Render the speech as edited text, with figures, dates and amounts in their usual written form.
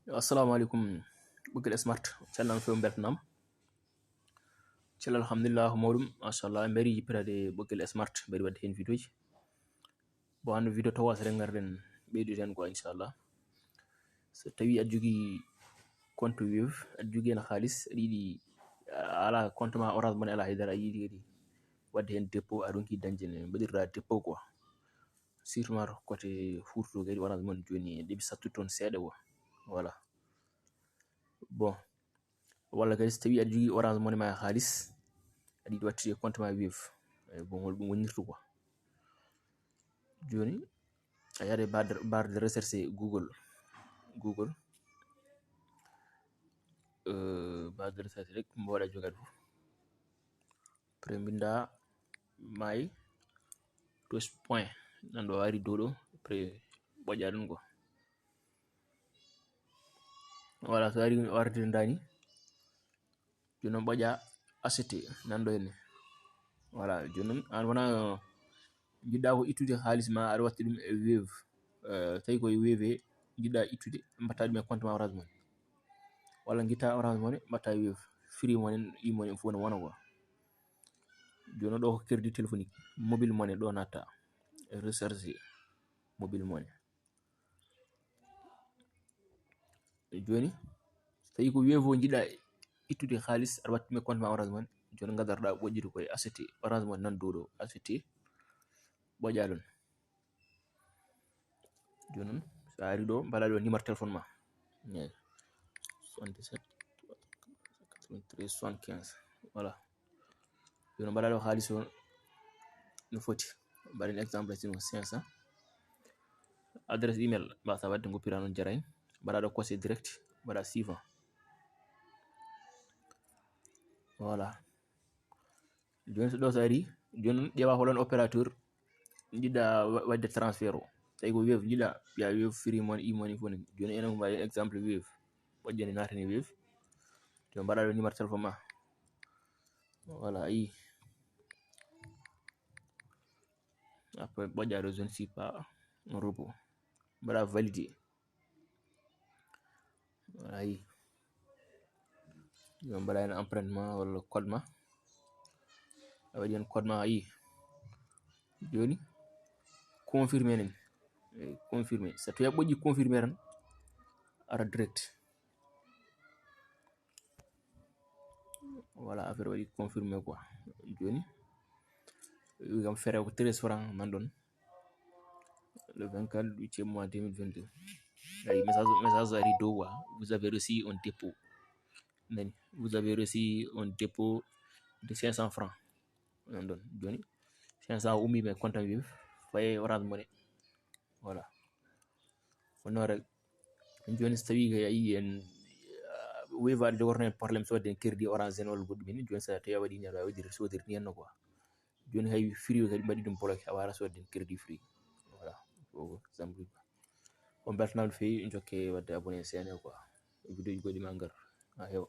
assalamu alaikum bukil smart channel fe beltanam cellal alhamdulillah modum mashallah mberi yipirade bukil smart mberi wadde hen video ji bo hande video to wasre ngarden beydu ten ko inshallah so tawi ad jogi compte wave ad jogi na khalis yidi ala compte ma orange money ala haydara yidi wadde hen dépôt adonki danjene bedirra dépôt quoi surtout côté fourto gadi orange money joni debi sattu ton seede wo voilà bon wala kadi so tawi aɗa jogui orange money ma halis aɗa yiɗi wattude compte ma wave bon hol ɗum wonirta quoi joni a yaade barre de recherche google barre de recherche rek mboɗa jogade fof après binda my touch point nanɗo wari dow ɗo après ɓoƴa ɗum quoi voilà so ari warde dani joni noon ɓoƴa ACT nanɗo henne voilà joni noon an wona jiɗɗa ko ittude halis ma aɗa watta ɗum e wave tawi koye wave jiɗɗa ittude mbatta ɗum e compte ma orange money walla guitta orange money mbatta wave free money e-money fof ne wona quoi joni noon ɗo ko crédit téléphonique mobile money ɗo natta recharge mobile money joni so tawi ko wave o jiɗɗa ittude halis aɗa watta ɗum e compte ma orange money joni gadarɗa ɓoƴƴude koye ACT orange money nan dow ɗo ACT ɓoƴa ɗon joni noon so ari ɗo mbaɗa ɗo numéro téléphone ma 77 93 75 voilà joni mbaɗa ɗo halis o no foti mbaɗen exemple sino 500 adresse email mbasa wadde goppira noon jarani mbaɗa ɗo coché direct mbaɗa suivant voilà joni so ɗo so ari joni ƴeewa holon opérateur jiɗɗa wadde transfert o tawi ko wave jiɗɗa ɓiya wave free money e-money fof ni joni enen ko mbaɗen exemple wave ɓoƴƴani natani wave joni mbaɗa ɗo numéro téléphone ma voilà ayi après ɓoƴƴa ɗo je ne suis pas un robot mbaɗa validé voilà ayi joni mbaɗa hen empreinte ma walla code ma a waɗi hen code ma ayi joni confirmé nen confirmé so tawi a ɓoƴƴi confirmé tan ara direct voilà affaire waɗi confirmé quoi joni wigam frais ko 13 francs nan ɗon le 24 8e mois 2022 ayi message ari dow quoi vous avez reçu un dépôt nani vous avez reçu un dépôt de 500 francs nan ɗon joni 500 ummi mais compte wave faye orange money voilà wonno rek joni so tawi kay ayi en wave aɗa jogorno hen probléme so wadde crédit orange en walla goɗɗum ni joni sa tawi a waɗi ni aɗa wawi sodir ni henno quoi joni hay free kadi mbaɗi ɗum bloqué a wara sodde crédit free voilà ko exemple on beltanama no fewi jokke wadde abonné chaîne quoi vidéo ji goɗɗi ma ngar ha heewa